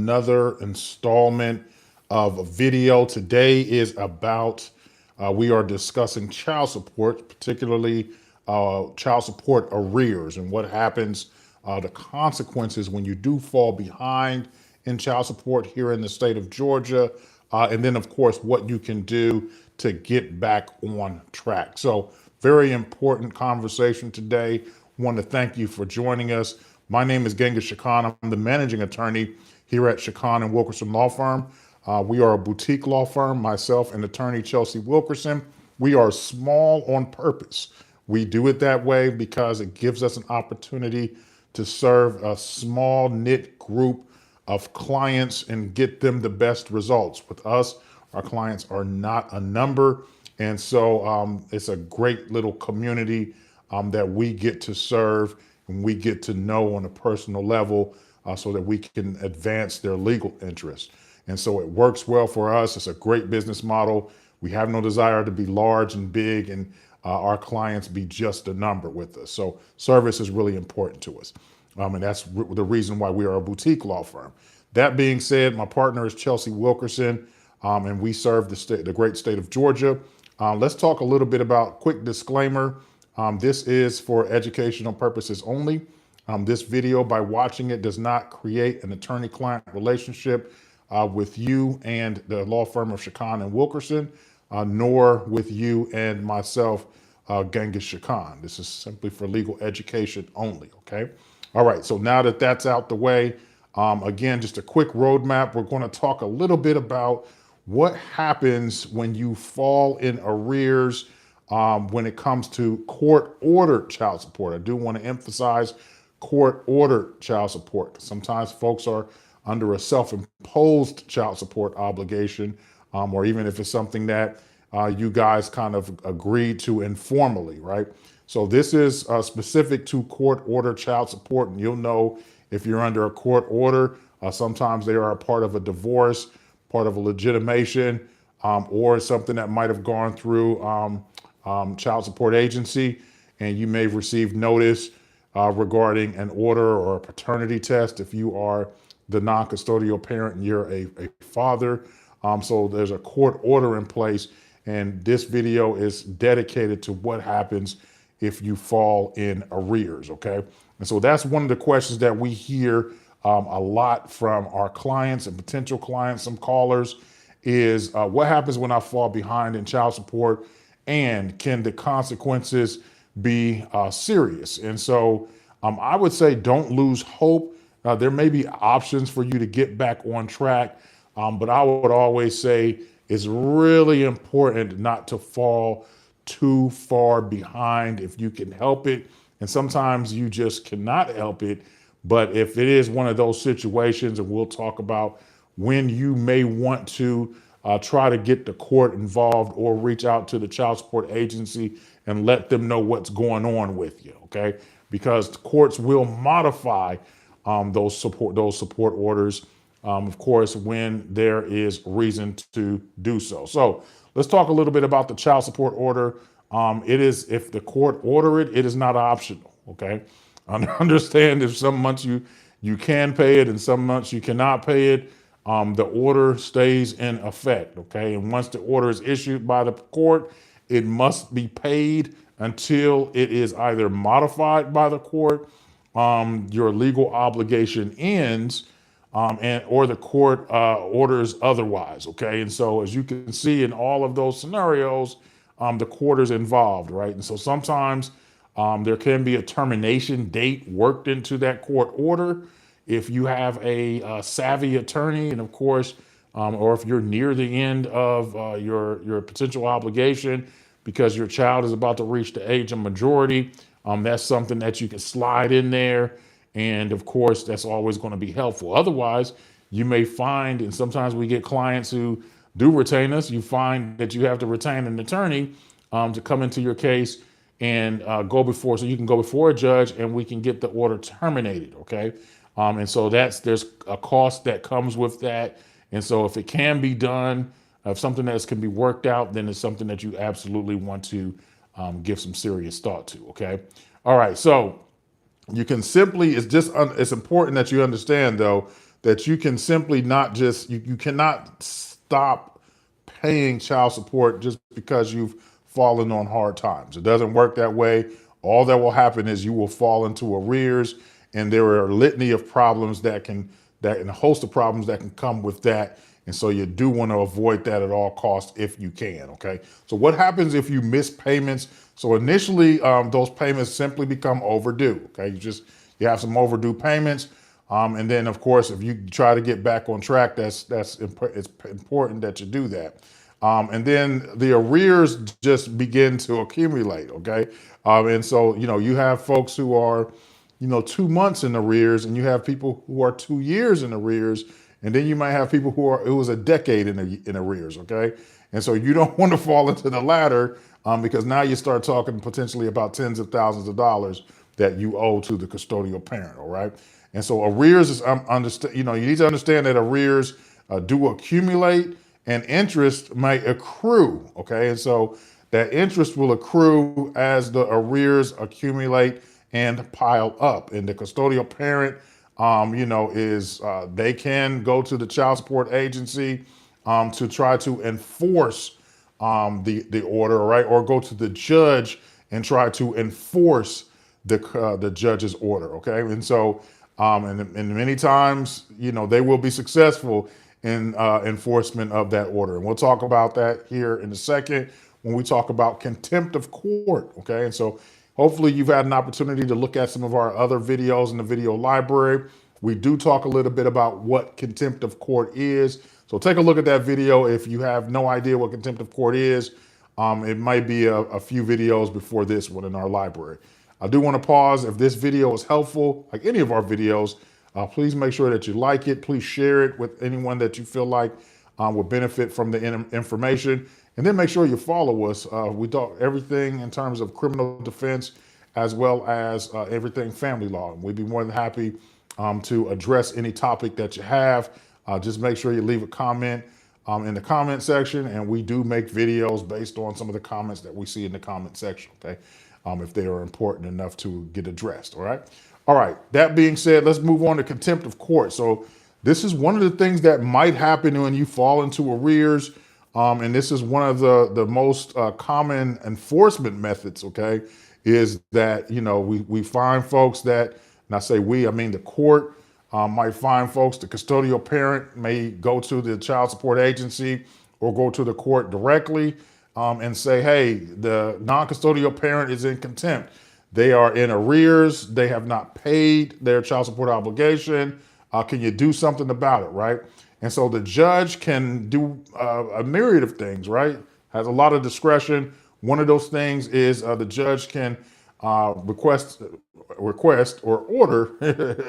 another installment of a video. Today is about, we are discussing child support, particularly child support arrears and what happens, the consequences when you do fall behind in child support here in the state of Georgia. And then, of course, what you can do to get back on track. So very important conversation today. Want to thank you for joining us. My name is Genghis Shakhan. I'm the managing attorney here at Shakhan and Wilkerson Law Firm. We are a boutique law firm, myself and attorney Chelsea Wilkerson. We are small on purpose. We do it that way because it gives us an opportunity to serve a small knit group of clients and get them the best results. With us, our clients are not a number. And so it's a great little community that we get to serve and we get to know on a personal level so that we can advance their legal interests. And so it works well for us. It's a great business model. We have no desire to be large and big and our clients be just a number with us. So service is really important to us. And that's the reason why we are a boutique law firm. That being said, my partner is Chelsea Wilkerson, and we serve the great state of Georgia. Let's talk a little bit about, quick disclaimer. This is for educational purposes only. This video, by watching it, does not create an attorney-client relationship with you and the law firm of Shakhan and Wilkerson, nor with you and myself, Genghis Shakhan. This is simply for legal education only, okay? All right, so now that that's out the way, again, just a quick roadmap. We're going to talk a little bit about what happens when you fall in arrears when it comes to court-ordered child support. I do want to emphasize court-ordered child support. Sometimes folks are under a self-imposed child support obligation, or even if it's something that you guys kind of agreed to informally, right? So this is specific to court-ordered child support, and you'll know if you're under a court order. Sometimes they are a part of a divorce, part of a legitimation, or something that might have gone through child support agency, and you may have received notice regarding an order or a paternity test if you are the non-custodial parent and you're a father. So there's a court order in place, and this video is dedicated to what happens if you fall in arrears, okay? And so that's one of the questions that we hear a lot from our clients and potential clients, some callers, is what happens when I fall behind in child support, and can the consequences be serious? And so I would say don't lose hope. There may be options for you to get back on track, but I would always say it's really important not to fall too far behind if you can help it. And sometimes you just cannot help it. But if it is one of those situations, and we'll talk about when you may want to try to get the court involved or reach out to the child support agency and let them know what's going on with you, okay? Because the courts will modify those support orders, of course, when there is reason to do so. So let's talk a little bit about the child support order. It is, if the court order it, it is not optional, okay? Understand if some months you can pay it and some months you cannot pay it, the order stays in effect, okay? And once the order is issued by the court, it must be paid until it is either modified by the court, your legal obligation ends, or the court orders otherwise, okay? And so as you can see in all of those scenarios, the court is involved, right? And so sometimes there can be a termination date worked into that court order if you have a savvy attorney, and of course, or if you're near the end of your potential obligation because your child is about to reach the age of majority, that's something that you can slide in there. And of course, that's always going to be helpful. Otherwise, you may find, and sometimes we get clients who do retain us, you find that you have to retain an attorney to come into your case and go before, so you can go before a judge and we can get the order terminated, okay? And so there's a cost that comes with that. And so if it can be done, if something that can be worked out, then it's something that you absolutely want to give some serious thought to, okay? All right, so you can simply, it's important that you understand though, that you can simply not just, you cannot stop paying child support just because you've fallen on hard times. It doesn't work that way. All that will happen is you will fall into arrears, and there are a litany of problems and a host of problems that can come with that. And so you do want to avoid that at all costs if you can. Okay. So what happens if you miss payments? So initially, those payments simply become overdue. Okay. You have some overdue payments. And then of course, if you try to get back on track, it's important that you do that. And then the arrears just begin to accumulate. Okay. And so, you have folks who are, 2 months in arrears, and you have people who are 2 years in arrears. And then you might have people it was a decade in arrears. Okay. And so you don't want to fall into the latter, because now you start talking potentially about tens of thousands of dollars that you owe to the custodial parent. All right. And so arrears is, you need to understand that arrears do accumulate, and interest may accrue. Okay. And so that interest will accrue as the arrears accumulate and pile up. And the custodial parent, they can go to the child support agency to try to enforce the order, right? Or go to the judge and try to enforce the judge's order. Okay. And so, and many times, they will be successful in enforcement of that order. And we'll talk about that here in a second when we talk about contempt of court. Okay. And so hopefully you've had an opportunity to look at some of our other videos in the video library. We do talk a little bit about what contempt of court is. So take a look at that video. If you have no idea what contempt of court is, it might be a few videos before this one in our library. I do want to pause. If this video is helpful, like any of our videos, please make sure that you like it. Please share it with anyone that you feel like will benefit from the information. And then make sure you follow us. We talk everything in terms of criminal defense, as well as everything family law. And we'd be more than happy to address any topic that you have. Just make sure you leave a comment in the comment section. And we do make videos based on some of the comments that we see in the comment section, okay? If they are important enough to get addressed, all right? All right, that being said, let's move on to contempt of court. So this is one of the things that might happen when you fall into arrears. And this is one of the most common enforcement methods, okay, is that, we find folks that, and I say we, I mean the court might find folks, the custodial parent may go to the child support agency or go to the court directly and say, hey, the non-custodial parent is in contempt. They are in arrears. They have not paid their child support obligation. Can you do something about it, right? And so the judge can do a myriad of things, right? Has a lot of discretion. One of those things is the judge can request or order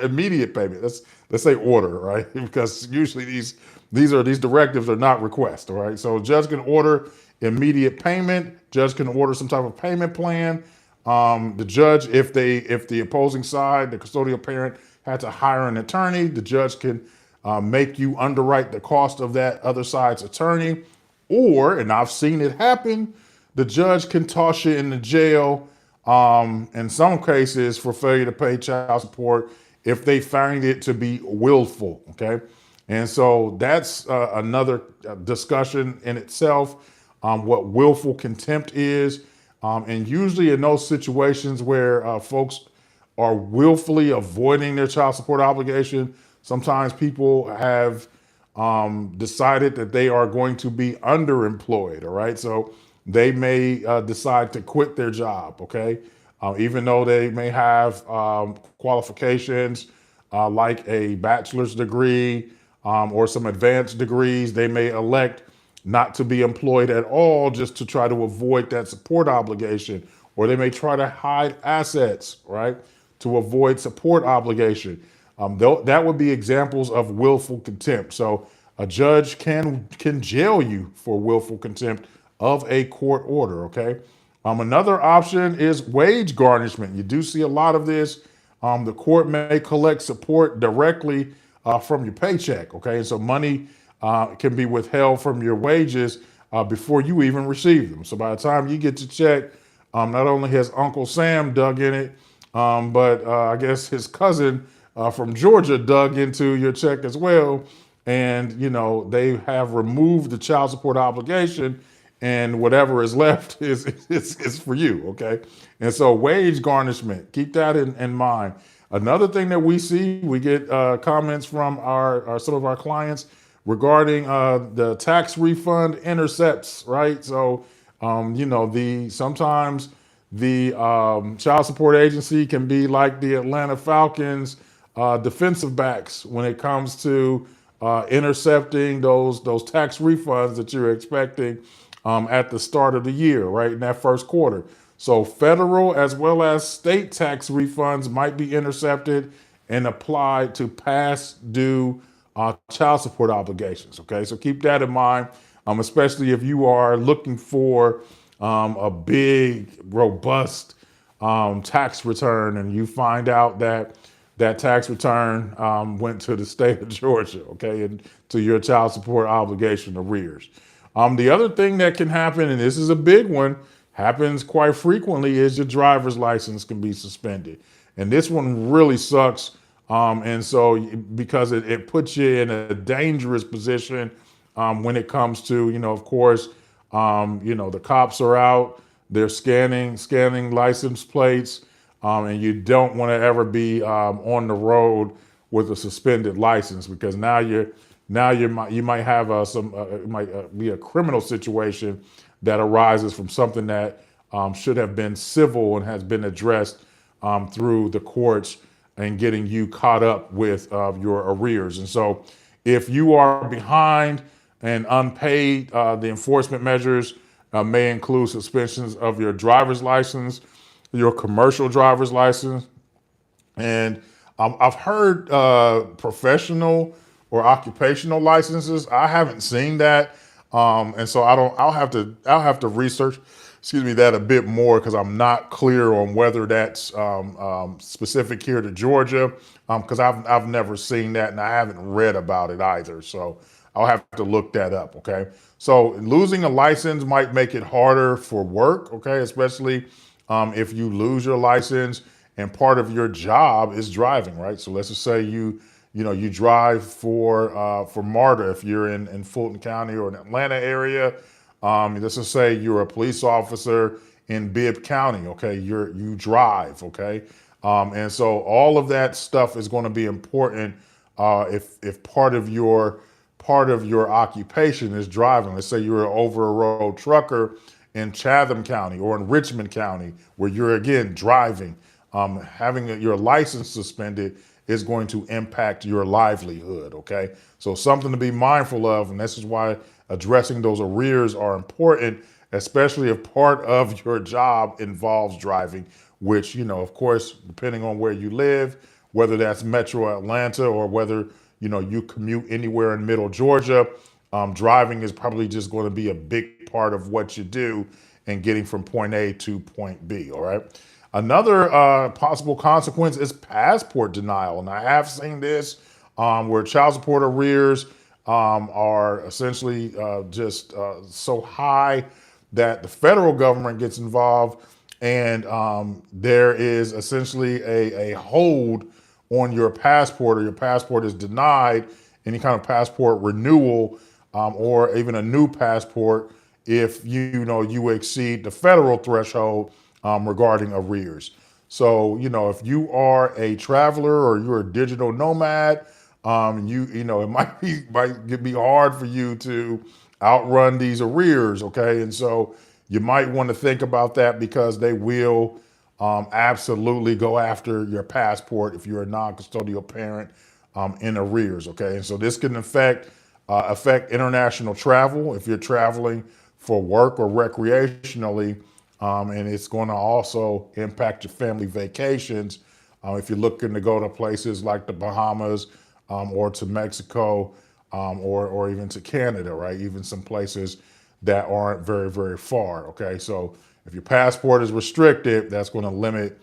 immediate payment. Let's say order, right? Because usually these directives are not requests, all right? So judge can order immediate payment. Judge can order some type of payment plan. The judge, if the opposing side, the custodial parent, had to hire an attorney, the judge can make you underwrite the cost of that other side's attorney. Or, and I've seen it happen, the judge can toss you in the jail in some cases for failure to pay child support if they find it to be willful, okay? And so that's another discussion in itself, what willful contempt is. And usually in those situations where folks are willfully avoiding their child support obligation, sometimes people have decided that they are going to be underemployed, all right? So they may decide to quit their job, okay? Even though they may have qualifications like a bachelor's degree or some advanced degrees, they may elect not to be employed at all just to try to avoid that support obligation. Or they may try to hide assets, right, to avoid support obligation. That would be examples of willful contempt. So a judge can jail you for willful contempt of a court order, okay? Another option is wage garnishment. You do see a lot of this. The court may collect support directly from your paycheck, okay? And so money can be withheld from your wages before you even receive them. So by the time you get your check, not only has Uncle Sam dug in it, but I guess his cousin from Georgia dug into your check as well, and they have removed the child support obligation, and whatever is left is for you. Okay, and so wage garnishment, keep that in mind. Another thing that we see, we get comments from our some of our clients regarding the tax refund intercepts, right? So the sometimes the child support agency can be like the Atlanta Falcons defensive backs when it comes to intercepting those tax refunds that you're expecting at the start of the year, right in that first quarter. So federal as well as state tax refunds might be intercepted and applied to past due child support obligations. Okay, so keep that in mind, especially if you are looking for a big, robust tax return, and you find out that that tax return went to the state of Georgia, okay, and to your child support obligation arrears. The other thing that can happen, and this is a big one, happens quite frequently, is your driver's license can be suspended. And this one really sucks. And so, because it puts you in a dangerous position when it comes to, of course, the cops are out, they're scanning license plates, and you don't want to ever be on the road with a suspended license, because you might have it might be a criminal situation that arises from something that should have been civil and has been addressed through the courts and getting you caught up with your arrears. And so if you are behind and unpaid, the enforcement measures may include suspensions of your driver's license, your commercial driver's license, and I've heard professional or occupational licenses. I haven't seen that, and so I don't. I'll have to research, excuse me, that a bit more, because I'm not clear on whether that's specific here to Georgia, because I've never seen that, and I haven't read about it either. So I'll have to look that up. Okay. So losing a license might make it harder for work. Okay, especially if you lose your license and part of your job is driving, right? So let's just say you drive for MARTA if you're in Fulton County or an Atlanta area. Let's just say you're a police officer in Bibb County. Okay, you drive. Okay, and so all of that stuff is going to be important if part of your occupation is driving. Let's say you're an over-the-road trucker in Chatham County or in Richmond County, where you're again driving. Having your license suspended is going to impact your livelihood. Okay, so something to be mindful of, and this is why addressing those arrears are important, especially if part of your job involves driving, which, of course, depending on where you live, whether that's Metro Atlanta or whether you commute anywhere in Middle Georgia, driving is probably just going to be a big part of what you do and getting from point A to point B. All right. Another possible consequence is passport denial. And I have seen this where child support arrears are essentially just so high that the federal government gets involved, and there is essentially a hold on your passport, or your passport is denied any kind of passport renewal, or even a new passport if you exceed the federal threshold regarding arrears. So if you are a traveler or you're a digital nomad, it might be hard for you to outrun these arrears. Okay, and so you might want to think about that, because they will absolutely go after your passport if you're a non-custodial parent in arrears. Okay, and so this can affect international travel if you're traveling for work or recreationally, and it's going to also impact your family vacations if you're looking to go to places like the Bahamas, or to Mexico, or even to Canada, right? Even some places that aren't very, very far. Okay, so if your passport is restricted, that's going to limit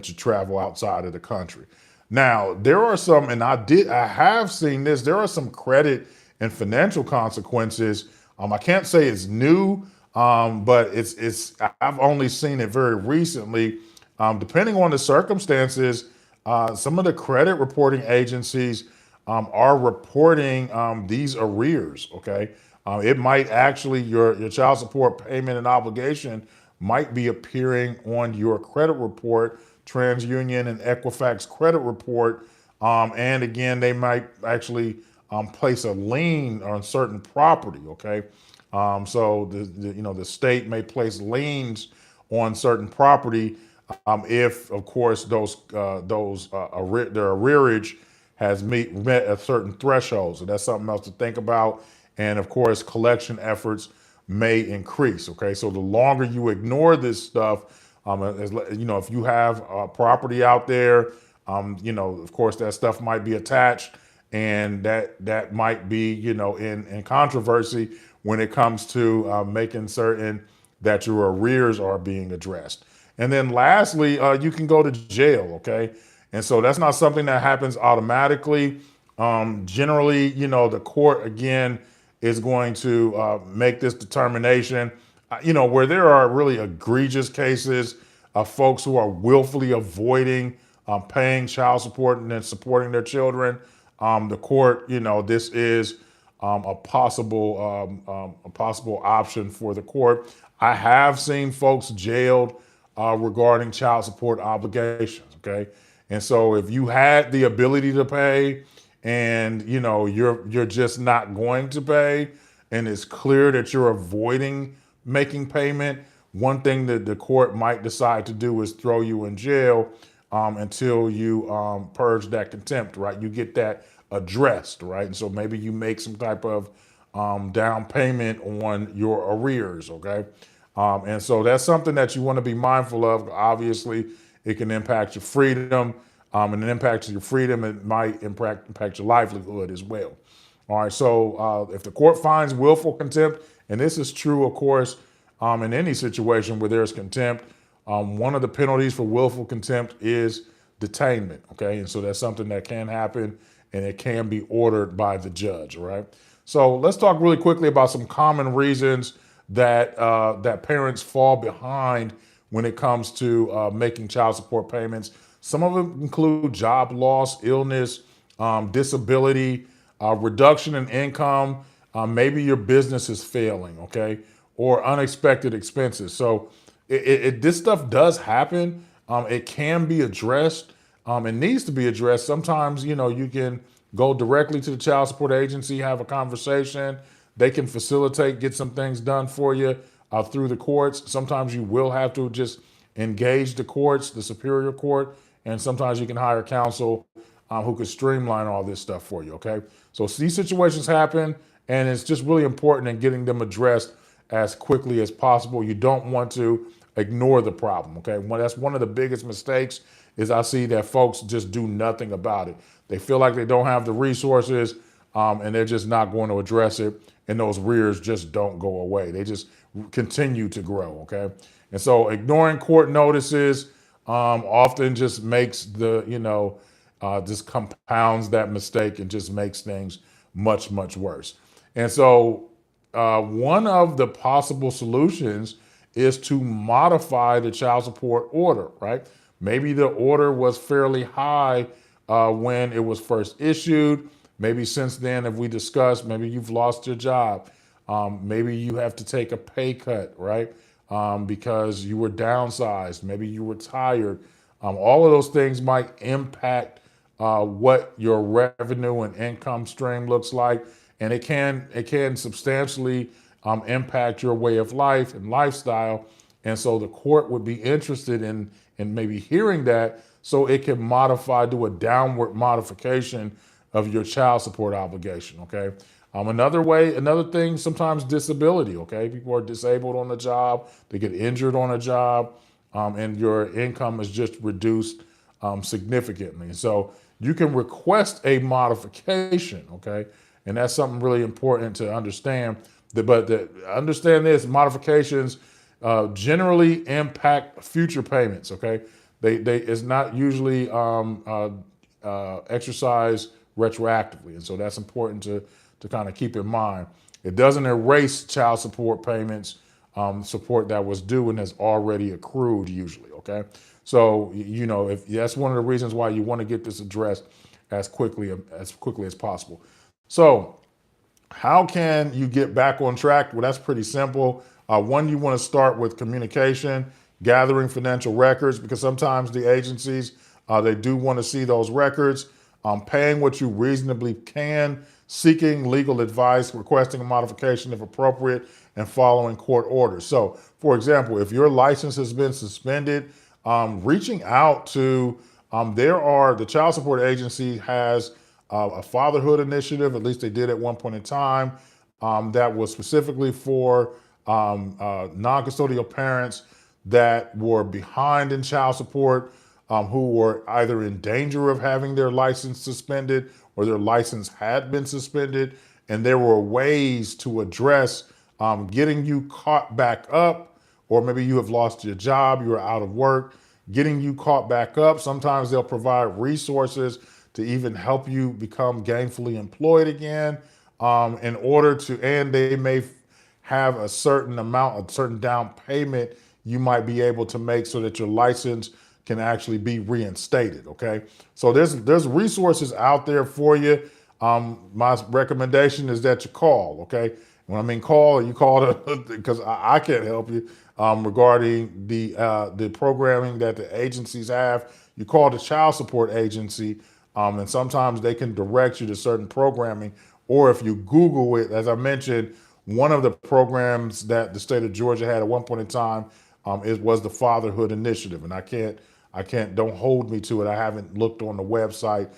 your travel outside of the country. Now, there are some, and I have seen this, there are some credit and financial consequences. I can't say it's new, but I've only seen it very recently. Depending on the circumstances, Some of the credit reporting agencies are reporting these arrears. Okay, it might actually your child support payment and obligation might be appearing on your credit report, TransUnion and Equifax credit report, and again they might actually place a lien on certain property. Okay, so the state may place liens on certain property if, of course, their arrearage has met a certain threshold. So that's something else to think about. And of course, collection efforts may increase. Okay, so the longer you ignore this stuff, if you have property out there, of course, that stuff might be attached, and that might be, in controversy when it comes to making certain that your arrears are being addressed. And then lastly, you can go to jail. Okay. And so that's not something that happens automatically. Generally, the court again is going to make this determination. Where there are really egregious cases of folks who are willfully avoiding paying child support and then supporting their children. The court, this is a possible option for the court. I have seen folks jailed regarding child support obligations. Okay, and so if you had the ability to pay, and you're just not going to pay, and it's clear that you're avoiding making payment, one thing that the court might decide to do is throw you in jail until you purge that contempt. Right, you get that addressed. Right, and so maybe you make some type of down payment on your arrears. Okay. And so that's something that you want to be mindful of. Obviously, it can impact your freedom, and it impacts your freedom. It might impact your livelihood as well. All right. So if the court finds willful contempt, and this is true, of course, in any situation where there's contempt, one of the penalties for willful contempt is detainment. Okay. And so that's something that can happen, and it can be ordered by the judge. Right. So let's talk really quickly about some common reasons that parents fall behind when it comes to making child support payments. Some of them include job loss, illness, disability, reduction in income. Maybe your business is failing, okay, or unexpected expenses. So this stuff does happen. It can be addressed. It needs to be addressed. Sometimes, you can go directly to the child support agency, have a conversation. They can facilitate, get some things done for you through the courts. Sometimes you will have to just engage the courts, the superior court, and sometimes you can hire counsel who could streamline all this stuff for you. Okay, so these situations happen, and it's just really important in getting them addressed as quickly as possible. You don't want to ignore the problem. Okay, that's one of the biggest mistakes is I see that folks just do nothing about it. They feel like they don't have the resources, and they're just not going to address it. And those arrears just don't go away. They just continue to grow. Okay. And so ignoring court notices often just makes just compounds that mistake and just makes things much, much worse. And so one of the possible solutions is to modify the child support order, right? Maybe the order was fairly high when it was first issued. Maybe since then, if we discussed, maybe you've lost your job. Maybe you have to take a pay cut, right? Because you were downsized. Maybe you were tired. All of those things might impact what your revenue and income stream looks like. And it can substantially impact your way of life and lifestyle. And so the court would be interested in maybe hearing that so it can do a downward modification of your child support obligation. Okay. Another thing, sometimes disability. Okay. People are disabled on the job. They get injured on a job, and your income is just reduced significantly. So you can request a modification. Okay. And that's something really important to understand. Understand this: modifications generally impact future payments. Okay. They it's not usually exercised retroactively. And so that's important to kind of keep in mind. It doesn't erase child support payments, support that was due and has already accrued usually. Okay. So, if that's one of the reasons why you want to get this addressed as quickly as possible. So, how can you get back on track? Well, that's pretty simple. One, you want to start with communication, gathering financial records, because sometimes the agencies, they do want to see those records, paying what you reasonably can, seeking legal advice, requesting a modification if appropriate, and following court orders. So, for example, if your license has been suspended, reaching out to, the child support agency has a fatherhood initiative, at least they did at one point in time, that was specifically for non-custodial parents that were behind in child support, who were either in danger of having their license suspended or their license had been suspended. And there were ways to address getting you caught back up, or maybe you have lost your job, you're out of work, getting you caught back up. Sometimes they'll provide resources to even help you become gainfully employed again, and they may have a certain amount, a certain down payment you might be able to make so that your license can actually be reinstated. Okay, so there's resources out there for you. My recommendation is that you call. Okay, when I mean call, you call because I can't help you regarding the programming that the agencies have. You call the child support agency, and sometimes they can direct you to certain programming. Or if you Google it, as I mentioned, one of the programs that the state of Georgia had at one point in time, it was the Fatherhood Initiative, and don't hold me to it. I haven't looked on the website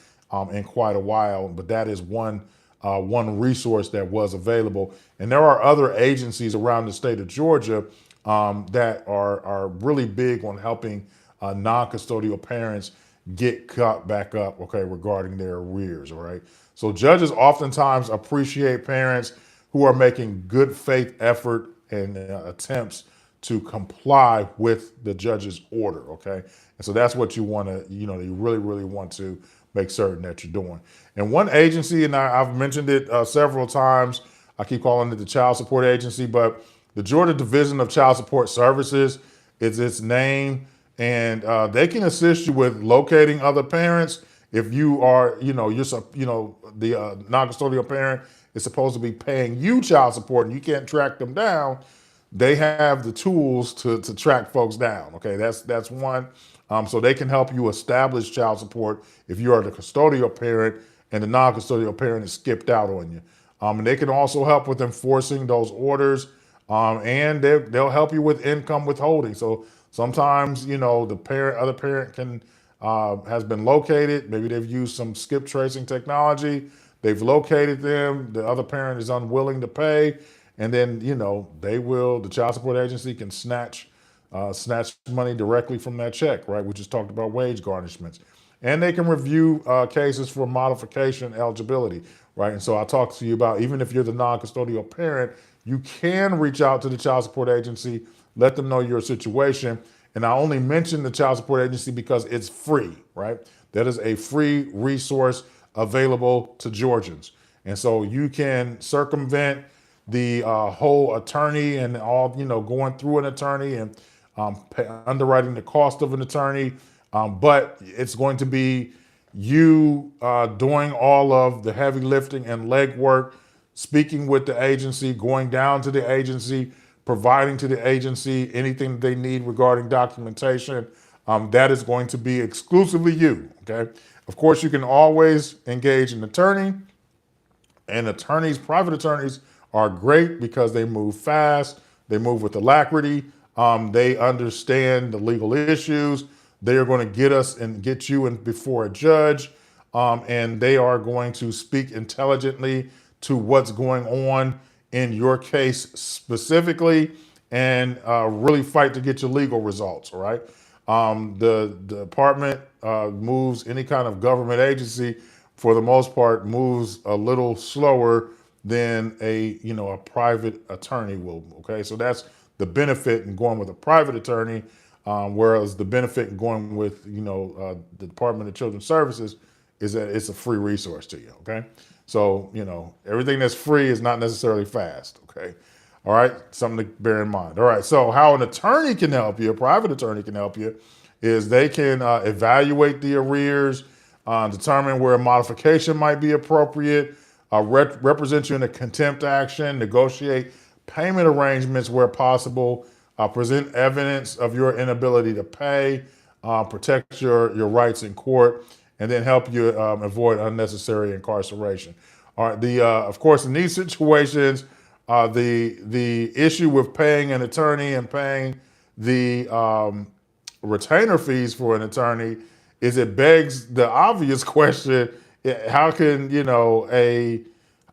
in quite a while, but that is one resource that was available. And there are other agencies around the state of Georgia that are really big on helping non-custodial parents get caught back up, okay, regarding their arrears, all right? So judges oftentimes appreciate parents who are making good faith effort and attempts to comply with the judge's order, okay? And so that's what you want to, you really, really want to make certain that you're doing. And one agency, and I've mentioned it several times, I keep calling it the Child Support Agency, but the Georgia Division of Child Support Services is its name, and they can assist you with locating other parents. If you are, the non-custodial parent is supposed to be paying you child support and you can't track them down, they have the tools to track folks down. Okay, that's one. So they can help you establish child support if you are the custodial parent and the non-custodial parent is skipped out on you. And they can also help with enforcing those orders, and they'll help you with income withholding. So sometimes, the other parent has been located. Maybe they've used some skip tracing technology. They've located them. The other parent is unwilling to pay. And then, the child support agency can snatch money directly from that check, right? We just talked about wage garnishments. And they can review cases for modification eligibility, right? And so I talked to you about, even if you're the non-custodial parent, you can reach out to the child support agency, let them know your situation. And I only mention the child support agency because it's free, right? That is a free resource available to Georgians. And so you can circumvent the whole attorney and all, going through an attorney and underwriting the cost of an attorney. But it's going to be you doing all of the heavy lifting and legwork, speaking with the agency, going down to the agency, providing to the agency anything they need regarding documentation. That is going to be exclusively you, okay? Of course, you can always engage an attorney, and private attorneys are great because they move fast, they move with alacrity, they understand the legal issues, they are going to get you in before a judge, and they are going to speak intelligently to what's going on in your case specifically, and really fight to get your legal results, all right? The department moves, any kind of government agency, for the most part, moves a little slower than a private attorney will, okay? So that's the benefit in going with a private attorney, whereas the benefit in going with, the Department of Children's Services is that it's a free resource to you, okay? So, everything that's free is not necessarily fast, okay? All right, something to bear in mind. All right, so how an attorney can help you, a private attorney can help you, is they can evaluate the arrears, determine where a modification might be appropriate, represent you in a contempt action, negotiate payment arrangements where possible, present evidence of your inability to pay, protect your rights in court, and then help you avoid unnecessary incarceration. All right. Of course, in these situations, the issue with paying an attorney and paying the retainer fees for an attorney is it begs the obvious question: how can a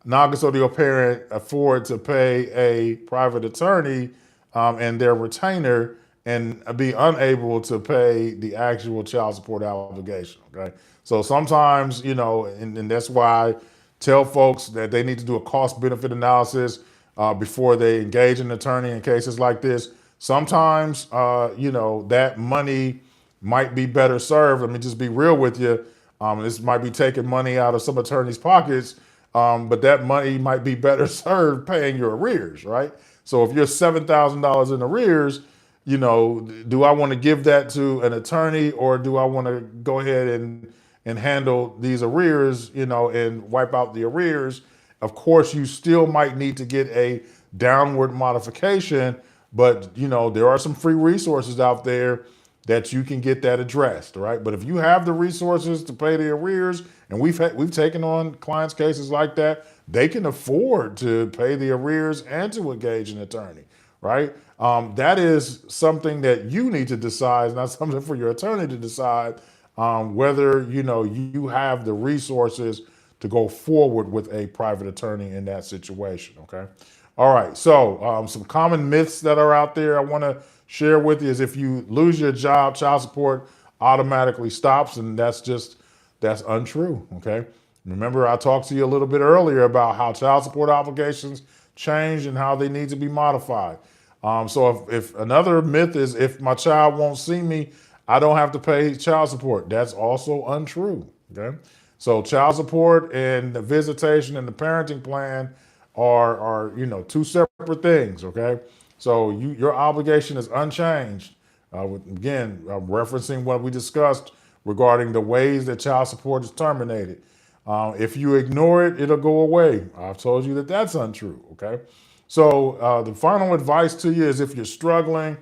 non-custodial parent afford to pay a private attorney and their retainer and be unable to pay the actual child support obligation? Okay, so sometimes and that's why I tell folks that they need to do a cost-benefit analysis before they engage an attorney in cases like this. Sometimes that money might be better served. Let me just be real with you. This might be taking money out of some attorneys' pockets, but that money might be better served paying your arrears, right? So if you're $7,000 in arrears, do I want to give that to an attorney, or do I want to go ahead and handle these arrears, and wipe out the arrears? Of course, you still might need to get a downward modification, but there are some free resources out there that you can get that addressed, right? But if you have the resources to pay the arrears, and we've taken on clients' cases like that, they can afford to pay the arrears and to engage an attorney, right? That is something that you need to decide, not something for your attorney to decide, whether you have the resources to go forward with a private attorney in that situation. Okay. All right. So some common myths that are out there I want to share with you is if you lose your job, child support automatically stops, and that's untrue. Okay. Remember, I talked to you a little bit earlier about how child support obligations change and how they need to be modified. So if another myth is if my child won't see me, I don't have to pay child support. That's also untrue. Okay. So child support and the visitation and the parenting plan are two separate things. Okay. So your obligation is unchanged. Again, referencing what we discussed regarding the ways that child support is terminated. If you ignore it, it'll go away. I've told you that that's untrue. Okay. So the final advice to you is if you're struggling,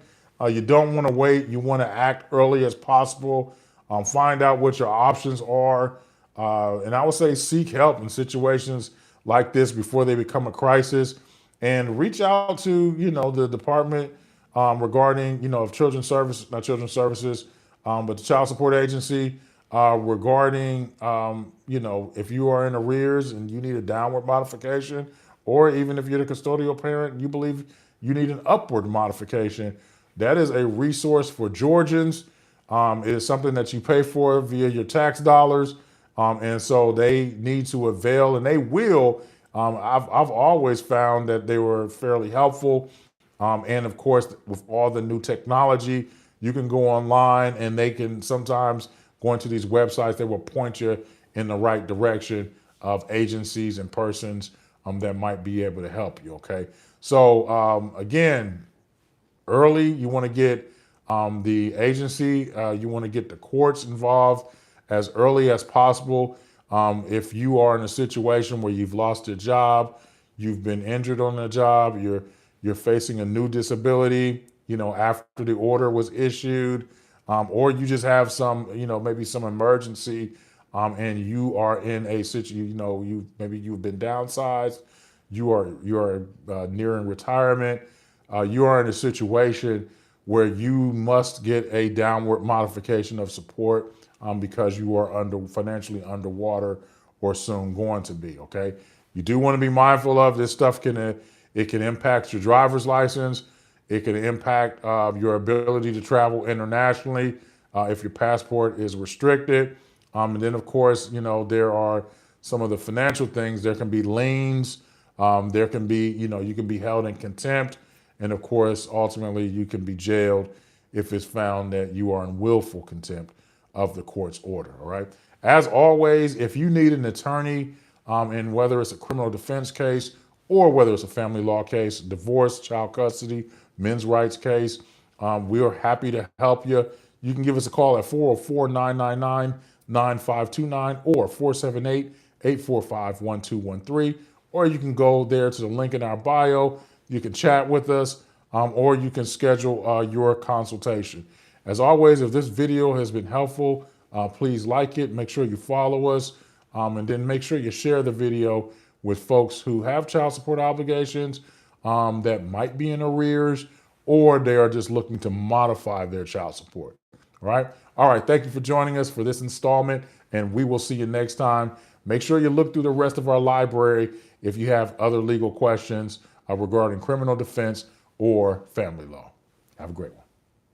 you don't want to wait. You want to act early as possible. Find out what your options are. And I would say seek help in situations like this before they become a crisis, and reach out to, the department regarding, of children's service, not children's services, but the child support agency regarding, if you are in arrears and you need a downward modification, or even if you're the custodial parent and you believe you need an upward modification. That is a resource for Georgians. It is something that you pay for via your tax dollars. And so they need to avail, and they will. I've always found that they were fairly helpful. And of course, with all the new technology, you can go online and they can sometimes go into these websites, they will point you in the right direction of agencies and persons that might be able to help you. Okay. So again, early, you want to get the agency, you want to get the courts involved as early as possible. If you are in a situation where you've lost your job, you've been injured on the job, you're facing a new disability, after the order was issued, or you just have some, maybe some emergency, and you are in a situation, you've been downsized, you are nearing retirement, you are in a situation where you must get a downward modification of support because you are financially underwater or soon going to be. Okay, you do want to be mindful of this stuff. It can impact your driver's license. It can impact your ability to travel internationally if your passport is restricted. And then, of course, there are some of the financial things. There can be liens. There can be, you can be held in contempt. And of course, ultimately, you can be jailed if it's found that you are in willful contempt of the court's order. All right. As always, if you need an attorney, and whether it's a criminal defense case or whether it's a family law case, divorce, child custody, men's rights case, we are happy to help you. you can give us a call at 404-999-9529 or 478-845-1213, or you can go there to the link in our bio. You can chat with us, or you can schedule your consultation. As always, if this video has been helpful, please like it, make sure you follow us, and then make sure you share the video with folks who have child support obligations that might be in arrears, or they are just looking to modify their child support. All right. All right. Thank you for joining us for this installment, and we will see you next time. Make sure you look through the rest of our library if you have other legal questions regarding criminal defense or family law. Have a great one.